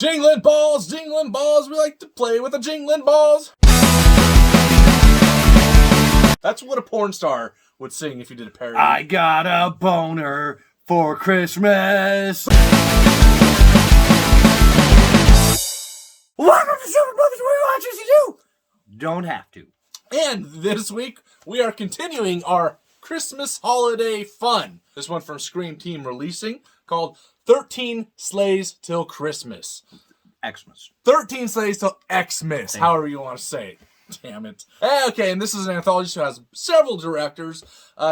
Jingling balls, we like to play with the jingling balls. That's what a porn star would sing if you did a parody. I got a boner for Christmas. Welcome to StoopidMovies, where you watch as you do. Don't have to. And this week, we are continuing our Christmas holiday fun. This one from Scream Team Releasing, called 13 Sleighs Till Christmas. Xmas. 13 Sleighs Till Xmas, however you want to say it. Damn it. Okay, and this is an anthology that has several directors.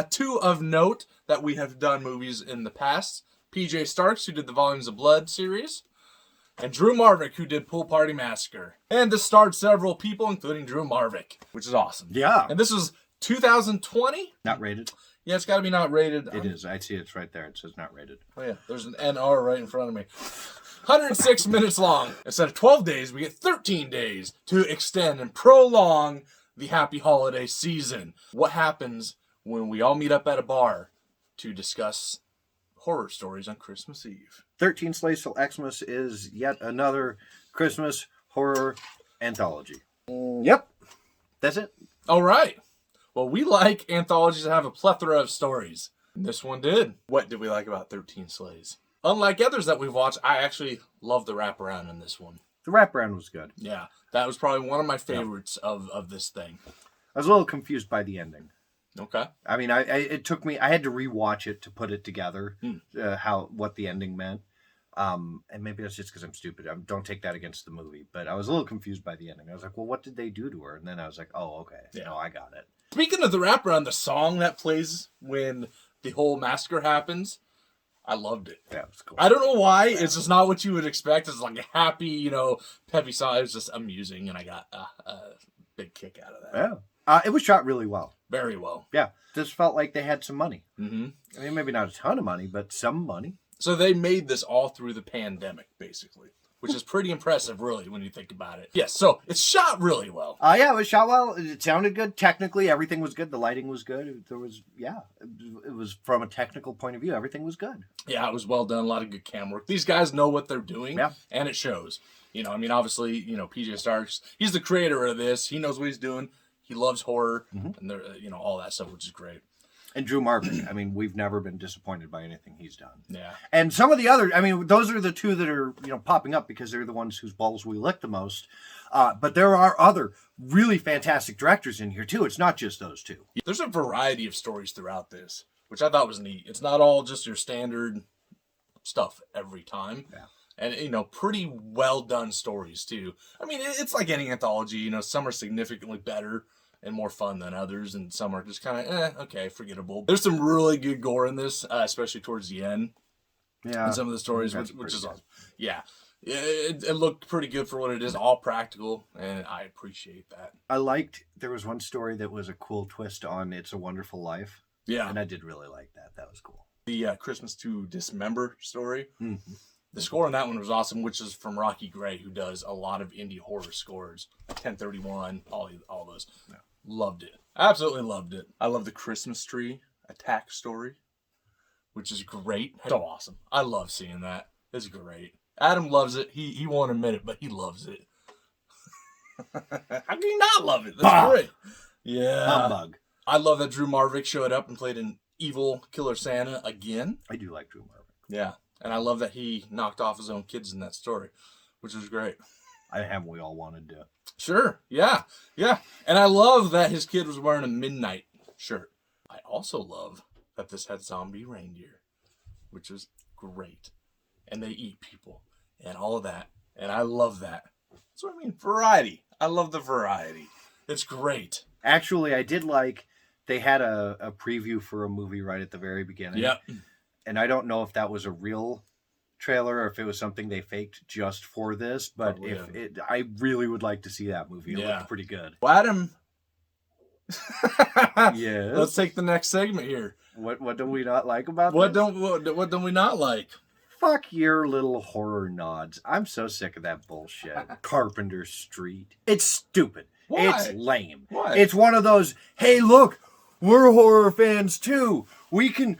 Two of note that we have done movies in the past. PJ Starks, who did the Volumes of Blood series. And Drew Marvick, who did Pool Party Massacre. And this starred several people, including Drew Marvick, which is awesome. Yeah. And this was 2020? Not rated. Yeah, it's got to be not rated. It is. I see it's right there. It says not rated. Oh, yeah. There's an NR right in front of me. 106 minutes long. Instead of 12 days, we get 13 days to extend and prolong the happy holiday season. What happens when we all meet up at a bar to discuss horror stories on Christmas Eve? 13 Sleighs Till Xmas is yet another Christmas horror anthology. Yep. That's it. All right. Well, we like anthologies that have a plethora of stories. And this one did. What did we like about 13 Sleighs? Unlike others that we've watched, I actually love the wraparound in this one. The wraparound was good. Yeah, that was probably one of my favorites of this thing. I was a little confused by the ending. Okay. I mean, it took me. I had to rewatch it to put it together. What the ending meant. And maybe that's just because I'm stupid. Don't take that against the movie. But I was a little confused by the ending. I was like, well, what did they do to her? And then I was like, oh, okay. Yeah. No, I got it. Speaking of the wraparound, the song that plays when the whole massacre happens, I loved it. Yeah, it was cool. I don't know why. Yeah. It's just not what you would expect. It's like a happy, peppy song. It was just amusing, and I got a big kick out of that. Yeah. It was shot really well. Very well. Yeah. Just felt like they had some money. Mm-hmm. I mean, maybe not a ton of money, but some money. So they made this all through the pandemic, basically, which is pretty impressive, really, when you think about it. Yes, so it's shot really well. Yeah, it was shot well. It sounded good. Technically, everything was good. The lighting was good. It was from a technical point of view, everything was good. Yeah, it was well done. A lot of good cam work. These guys know what they're doing, and it shows. Obviously, PJ Starks, he's the creator of this. He knows what he's doing. He loves horror, and all that stuff, which is great. And Drew Marvick, I mean, we've never been disappointed by anything he's done. Yeah. And some of the other, I mean, those are the two that are, popping up because they're the ones whose balls we lick the most. But there are other really fantastic directors in here, too. It's not just those two. There's a variety of stories throughout this, which I thought was neat. It's not all just your standard stuff every time. Yeah. And, pretty well done stories, too. I mean, it's like any anthology. Some are significantly better and more fun than others, and some are just kind of, okay, forgettable. There's some really good gore in this, especially towards the end. Yeah. And some of the stories, which is awesome. Yeah. It looked pretty good for what it is, all practical, and I appreciate that. I liked, there was one story that was a cool twist on It's a Wonderful Life. Yeah. And I did really like that. That was cool. The Christmas to Dismember story. Mm-hmm. The score on that one was awesome, which is from Rocky Gray, who does a lot of indie horror scores. 1031, all those. Yeah. Loved it. Absolutely loved it. I love the Christmas tree attack story, which is great. So awesome. I love seeing that. It's great. Adam loves it. He won't admit it, but he loves it. How can you not love it? That's great. Yeah. Humbug. I love that Drew Marvick showed up and played an evil Killer Santa again. I do like Drew Marvick. Yeah. And I love that he knocked off his own kids in that story, which was great. Haven't we all wanted to? Sure. Yeah. Yeah. And I love that his kid was wearing a midnight shirt. I also love that this had zombie reindeer, which is great. And they eat people and all of that. And I love that. That's what I mean. Variety. I love the variety. It's great. Actually, I did like they had a preview for a movie right at the very beginning. Yep. And I don't know if that was a real trailer or if it was something they faked just for this, but I really would like to see that movie. It looked pretty good. Well, Adam, yes. Let's take the next segment here. What do we not like about what this? What do we not like? Fuck your little horror nods. I'm so sick of that bullshit. Carpenter Street. It's stupid. Why? It's lame. Why? It's one of those, hey, look, we're horror fans too. We can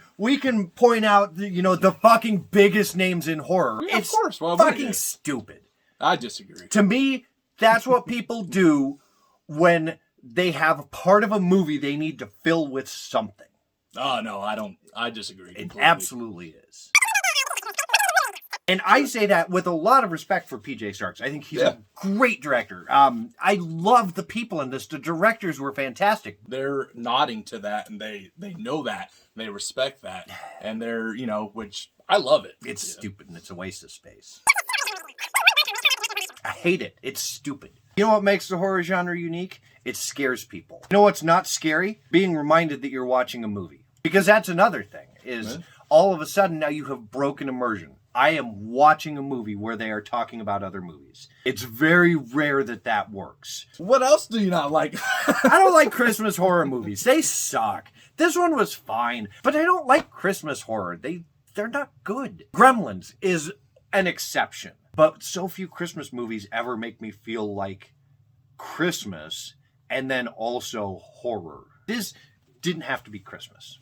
point out the fucking biggest names in horror. Yeah, it's of course. Well, fucking stupid. I disagree. To me, that's what people do when they have part of a movie they need to fill with something. Oh, no, I don't. I disagree completely. It absolutely is. And I say that with a lot of respect for PJ Starks. I think he's a great director. I love the people in this. The directors were fantastic. They're nodding to that, and they know that. They respect that. And they're, which I love it. It's stupid, and it's a waste of space. I hate it. It's stupid. You know what makes the horror genre unique? It scares people. You know what's not scary? Being reminded that you're watching a movie. Because that's another thing, is all of a sudden now you have broken immersion. I am watching a movie where they are talking about other movies. It's very rare that works. What else do you not like? I don't like Christmas horror movies. They suck. This one was fine, but I don't like Christmas horror. They're not good. Gremlins is an exception, but so few Christmas movies ever make me feel like Christmas and then also horror. This didn't have to be Christmas,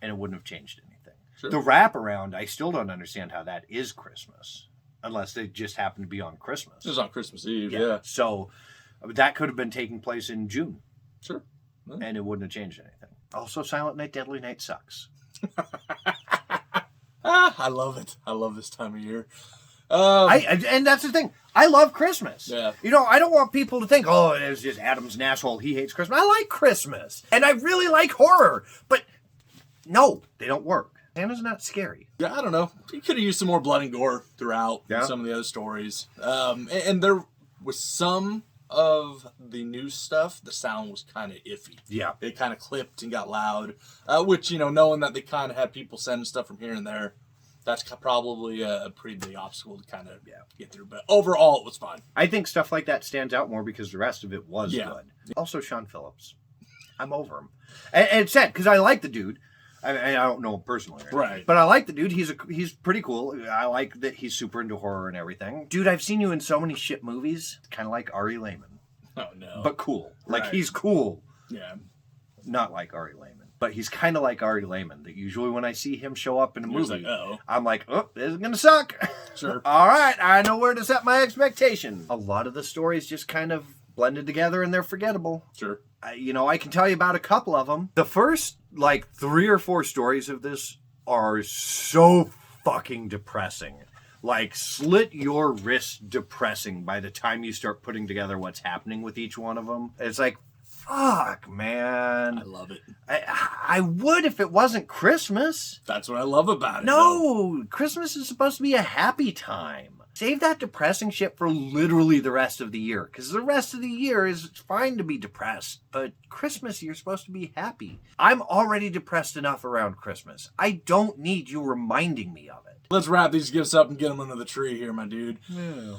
and it wouldn't have changed anything. Sure. The wraparound, I still don't understand how that is Christmas, unless they just happen to be on Christmas. It was on Christmas Eve, yeah. So that could have been taking place in June. Sure. Yeah. And it wouldn't have changed anything. Also, Silent Night, Deadly Night sucks. I love it. I love this time of year. And that's the thing. I love Christmas. Yeah. I don't want people to think, oh, it's just Adam's an asshole. He hates Christmas. I like Christmas. And I really like horror. But no, they don't work. Santa's not scary. Yeah, I don't know. You could have used some more blood and gore throughout some of the other stories. And there was some of the new stuff, the sound was kind of iffy. Yeah. It kind of clipped and got loud, which, knowing that they kind of had people sending stuff from here and there, that's probably a pretty big obstacle to kind of get through. But overall, it was fine. I think stuff like that stands out more because the rest of it was good. Also, Sean Phillips. I'm over him. And it's sad because I like the dude. I don't know him personally, right? But I like the dude. He's pretty cool. I like that he's super into horror and everything. Dude, I've seen you in so many shit movies. Kind of like Ari Lehman. Oh, no. But cool. Like, he's cool. Yeah. Not like Ari Lehman. But he's kind of like Ari Lehman. That usually when I see him show up in a movie, I'm like, oh, this is going to suck. Sure. All right, I know where to set my expectation. A lot of the stories just kind of blended together and they're forgettable. Sure. I can tell you about a couple of them. The first, 3 or 4 stories of this are so fucking depressing. Slit your wrist depressing by the time you start putting together what's happening with each one of them. It's like, fuck, man. I love it. I would if it wasn't Christmas. That's what I love about it. No, Christmas is supposed to be a happy time. Save that depressing shit for literally the rest of the year. Because the rest of the year is fine to be depressed. But Christmas, you're supposed to be happy. I'm already depressed enough around Christmas. I don't need you reminding me of it. Let's wrap these gifts up and get them under the tree here, my dude. Yeah.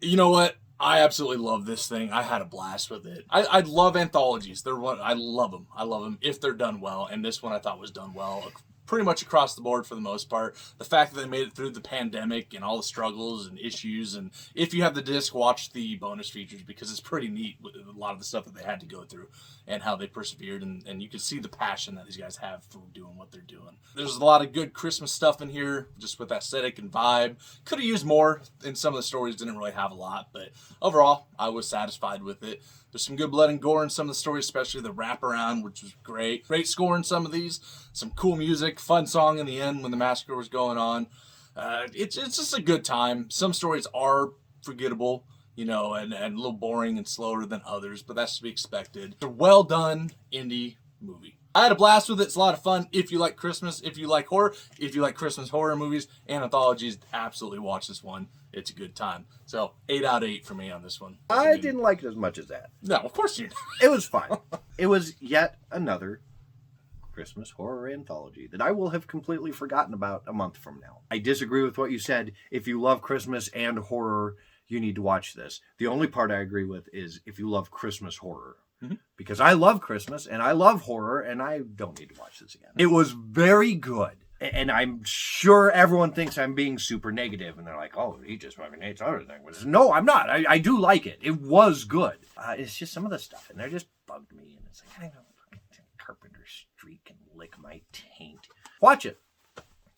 You know what? I absolutely love this thing. I had a blast with it. I love anthologies. I love them. I love them if they're done well. And this one I thought was done well. Pretty much across the board for the most part. The fact that they made it through the pandemic and all the struggles and issues. And if you have the disc, watch the bonus features because it's pretty neat with a lot of the stuff that they had to go through and how they persevered. And you can see the passion that these guys have for doing what they're doing. There's a lot of good Christmas stuff in here, just with aesthetic and vibe. Could have used more, and some of the stories didn't really have a lot. But overall, I was satisfied with it. There's some good blood and gore in some of the stories, especially the wraparound, which was great. Great score in some of these. Some cool music. Fun song in the end when the massacre was going on. It's just a good time. Some stories are forgettable, and a little boring and slower than others, but that's to be expected. It's a well done indie movie. I had a blast with it. It's a lot of fun. If you like Christmas, if you like horror, if you like Christmas horror movies and anthologies, absolutely watch this one. It's a good time. So 8 out of 8 for me on this one. I didn't like it as much as that. No, of course you didn't. It was fine. It was yet another Christmas horror anthology that I will have completely forgotten about a month from now. I disagree with what you said. If you love Christmas and horror, you need to watch this. The only part I agree with is if you love Christmas horror. Mm-hmm. Because I love Christmas and I love horror and I don't need to watch this again. It was very good. And I'm sure everyone thinks I'm being super negative and they're like, oh, he just fucking hates everything. No, I'm not. I do like it. It was good. It's just some of the stuff in there just bugged me. And it's like, I don't fucking Carpenter streak and lick my taint. Watch it.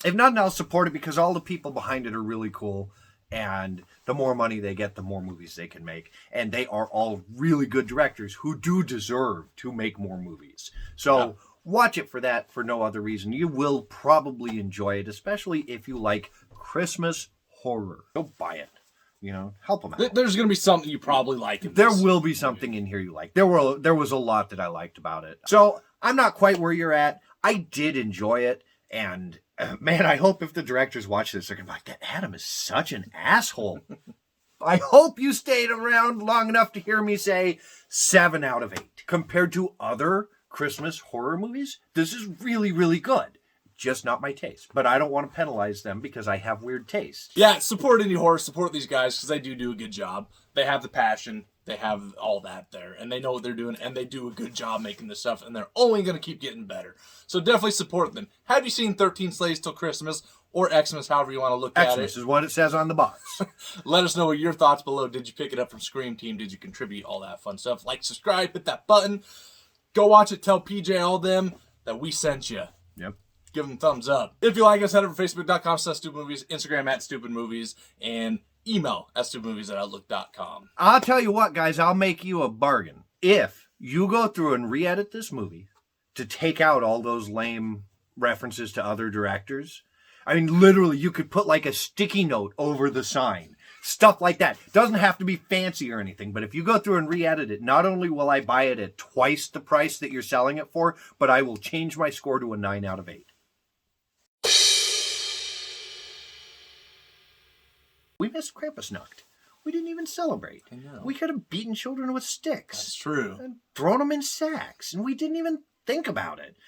If nothing else, support it because all the people behind it are really cool. And the more money they get, the more movies they can make. And they are all really good directors who do deserve to make more movies. So watch it for that, for no other reason. You will probably enjoy it, especially if you like Christmas horror. Go buy it. You know, help them out. There's going to be something you probably like in this. There will be something in here you like. There was a lot that I liked about it. So I'm not quite where you're at. I did enjoy it. And man, I hope if the directors watch this, they're going to be like, that Adam is such an asshole. I hope you stayed around long enough to hear me say 7 out of 8. Compared to other Christmas horror movies, this is really, really good. Just not my taste. But I don't want to penalize them because I have weird tastes. Yeah, support indie horror, support these guys because they do a good job. They have the passion, they have all that there, and they know what they're doing, and they do a good job making this stuff, and they're only going to keep getting better. So definitely support them. Have you seen 13 Slaves Till Christmas or Xmas, however you want to look at it? Xmas is what it says on the box. Let us know what your thoughts below. Did you pick it up from Scream Team? Did you contribute? All that fun stuff. Like, subscribe, hit that button. Go watch it. Tell PJ all them that we sent you. Yep. Give them a thumbs up. If you like us, head over to Facebook.com/StoopidMovies, Instagram @StoopidMovies, and email @StoopidMovies@outlook.com. I'll tell you what, guys, I'll make you a bargain. If you go through and re-edit this movie to take out all those lame references to other directors, I mean, literally, you could put like a sticky note over the sign. Stuff like that. Doesn't have to be fancy or anything, but if you go through and re-edit it, not only will I buy it at twice the price that you're selling it for, but I will change my score to a 9 out of 8. We missed Krampusnacht. We didn't even celebrate. I know. We could have beaten children with sticks. That's true. And thrown them in sacks, and we didn't even think about it.